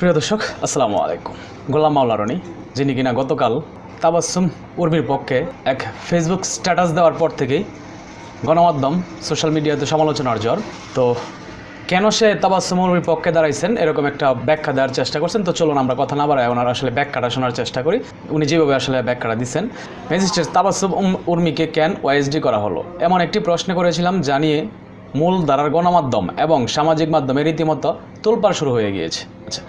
প্রিয় দর্শক, আসসালামু আলাইকুম। গোলাম মাওলা রনি, যিনি কিনা গতকাল তাবাসসুম উর্মির পক্ষে এক ফেসবুক স্ট্যাটাস দেওয়ার পর থেকেই গণমাধ্যম সোশ্যাল মিডিয়াতে সমালোচনার ঝড়। তো কেন সে তাবাসসুম উর্মির পক্ষে দাঁড়াইছেন এরকম একটা ব্যাখ্যা দেওয়ার চেষ্টা করছেন। তো চলুন আমরা কথা না বাড়াই, ওনার আসলে ব্যাখ্যাটা শোনার চেষ্টা করি। উনি যেভাবে আসলে ব্যাখ্যাটা দিচ্ছেন, ম্যাজিস্ট্রেট তাবাসসুম উর্মিকে কেন ওয়াইএসডি করা হলো এমন একটি প্রশ্ন করেছিলাম, জানিয়ে মূল ধারার গণমাধ্যম এবং সামাজিক মাধ্যমে রীতিমতো তোলপাড় শুরু হয়ে গিয়েছে। আচ্ছা,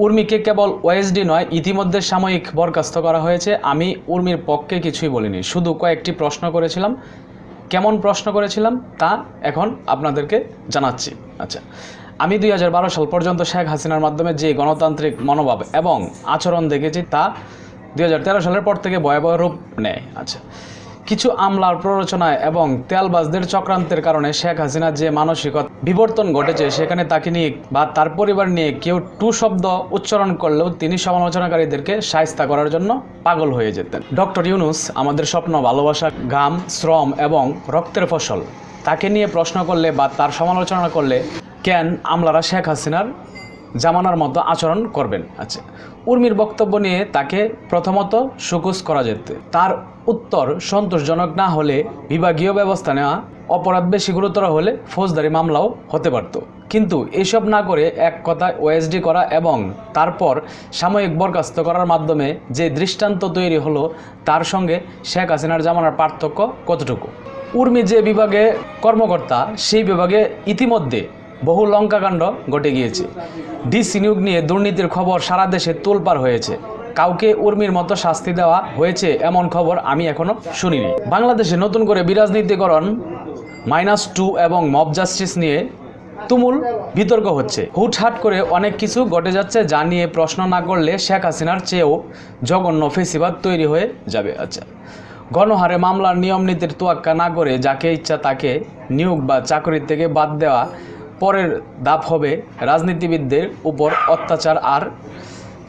উর্মিকে কেবল ওয়াইএসডি নয়, ইতিমধ্যে সাময়িক বরখাস্ত করা হয়েছে। আমি উর্মির পক্ষে কিছুই বলিনি, শুধু কয়েকটি প্রশ্ন করেছিলাম। কেমন প্রশ্ন করেছিলাম তা এখন আপনাদেরকে জানাচ্ছি। আচ্ছা, আমি 2012 সাল পর্যন্ত শেখ হাসিনার মাধ্যমে যে গণতান্ত্রিক মনোভাব এবং আচরণ দেখেছি তা 2013 সালের পর থেকে ভয়াবহ রূপ নেয়। আচ্ছা, কিছু আমলার প্ররোচনায় এবং তেলবাজদের চক্রান্তের কারণে শেখ হাসিনার যে মানসিকতা বিবর্তন ঘটেছে, সেখানে তাকে নিয়ে বা তার পরিবার নিয়ে কেউ টু শব্দ উচ্চারণ করলেও তিনি সমালোচনাকারীদেরকে শায়েস্তা করার জন্য পাগল হয়ে যেতেন। ডক্টর ইউনূস আমাদের স্বপ্ন, ভালোবাসা, ঘাম, শ্রম এবং রক্তের ফসল। তাকে নিয়ে প্রশ্ন করলে বা তার সমালোচনা করলে কেন আমলারা শেখ হাসিনার জামানার মতো আচরণ করবেন? আচ্ছা, উর্মির বক্তব্য নিয়ে তাকে প্রথমত শোকজ করা যেত। তার উত্তর সন্তোষজনক না হলে বিভাগীয় ব্যবস্থা নেওয়া, অপরাধ বেশি গুরুতর হলে ফৌজদারি মামলাও হতে পারত। কিন্তু এসব না করে এক কথায় ওএসডি করা এবং তারপর সাময়িক বরখাস্ত করার মাধ্যমে যে দৃষ্টান্ত তৈরি হলো, তার সঙ্গে শেখ হাসিনার জামানার পার্থক্য কতটুকু? উর্মি যে বিভাগে কর্মকর্তা, সেই বিভাগে ইতিমধ্যে বহু লঙ্কাকাণ্ড ঘটে গিয়েছে। ডিসি নিয়োগ নিয়ে দুর্নীতির খবর সারা দেশে তোলপাড় হয়েছে। কাউকে উর্মির মতো শাস্তি দেওয়া হয়েছে এমন খবর আমি এখনো শুনিনি। বাংলাদেশে নতুন করে বিরাজনীতিকরণ, -2 এবং মব জাস্টিস নিয়ে তুমুল বিতর্ক হচ্ছে। হুটহাট করে অনেক কিছু ঘটে যাচ্ছে, যা নিয়ে প্রশ্ন না করলে শেখ হাসিনার চেয়েও জঘন্য ফেসিবাদ তৈরি হয়ে যাবে। আচ্ছা, গণহারে মামলার নিয়ম নীতির তোয়াক্কা না করে যাকে ইচ্ছা তাকে নিয়োগ বা চাকরি থেকে বাদ দেওয়া পরের ধাপ হবে রাজনীতিবিদদের উপর অত্যাচার। আর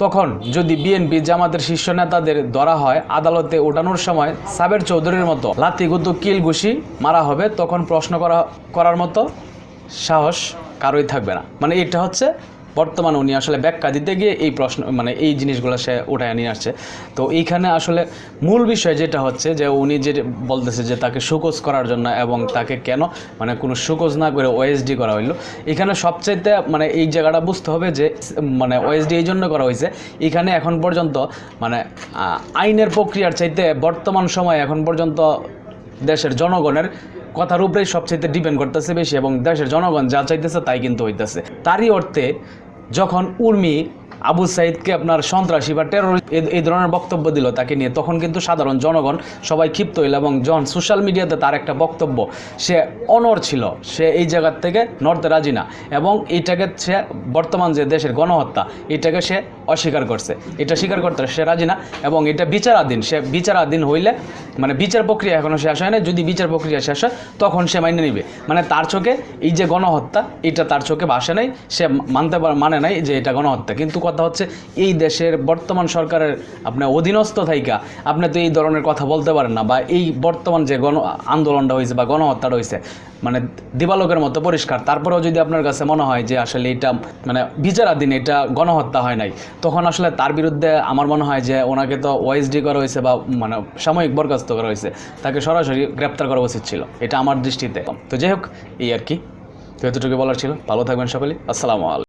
তখন যদি বিএনপি জামাতের শীর্ষ নেতাদের ধরা হয়, আদালতে ওঠানোর সময় সাবের চৌধুরীর মতো লাতিগুতু কিল ঘুষি মারা হবে, তখন প্রশ্ন করার মতো সাহস কারোই থাকবে না। মানে এটা হচ্ছে বর্তমানে উনি আসলে ব্যাখ্যা দিতে গিয়ে এই প্রশ্ন এই জিনিসগুলো সে উঠায় নিয়ে আসছে। তো এইখানে আসলে মূল বিষয় যেটা হচ্ছে যে উনি যে বলতেছে যে তাকে শোকজ করার জন্য এবং তাকে কেন কোনো শোকজ না করে ওএসডি করা হইলো। এখানে সবচাইতে এই জায়গাটা বুঝতে হবে যে ওএসডি এই জন্য করা হয়েছে, এখানে এখন পর্যন্ত আইনের প্রক্রিয়ার চাইতে বর্তমান সময়ে এখন পর্যন্ত দেশের জনগণের কথার উপরেই সবচেয়ে ডিপেন্ড করতেছে বেশি, এবং দেশের জনগণ যা চাইতেছে তাই কিন্তু হইতেছে। তারই অর্থে যখন উর্মি আবু সাইদকে আপনার সন্ত্রাসী বা টেরোরিস্ট এই ধরনের বক্তব্য দিল তাকে নিয়ে, তখন কিন্তু সাধারণ জনগণ সবাই ক্ষিপ্ত হইল। এবং যখন সোশ্যাল মিডিয়াতে তার একটা বক্তব্য, সে অনড় ছিল, সে এই জায়গার থেকে নড়তে রাজি না, এবং এইটাকে সে বর্তমান যে দেশের গণহত্যা এটাকে সে অস্বীকার করছে, এটা স্বীকার করতে সে রাজি না। এবং এটা বিচারাধীন, সে বিচারাধীন হইলে বিচার প্রক্রিয়া এখনও শেষ হয় না, যদি বিচার প্রক্রিয়া শেষ হয় তখন সে মাইনে নিবে। তার চোখে এই যে গণহত্যা এটা তার চোখে ভাসে নাই, সে মানে নাই যে এটা গণহত্যা। কিন্তু কথা হচ্ছে এই দেশের বর্তমান সরকারের আপনার অধীনস্থ থাইকা আপনি তো এই ধরনের কথা বলতে পারেন না, বা এই বর্তমান যে আন্দোলনটা হয়েছে বা গণহত্যাটা হয়েছে দিবালোকের মতো পরিষ্কার, তারপরেও যদি আপনার কাছে মনে হয় যে আসলে এটা বিচারাধীন, এটা গণহত্যা হয় নাই, তখন আসলে তার বিরুদ্ধে আমার মনে হয় যে ওনাকে তো ওএসডি করা হয়েছে বা সাময়িক বরখাস্ত করা হয়েছে, তাকে সরাসরি গ্রেপ্তার করা উচিত ছিল, এটা আমার দৃষ্টিতে। তো যাই হোক, এই আর কি। তো এতটুকু বলার ছিল। ভালো থাকবেন সকলে। আসসালামু আলাইকুম।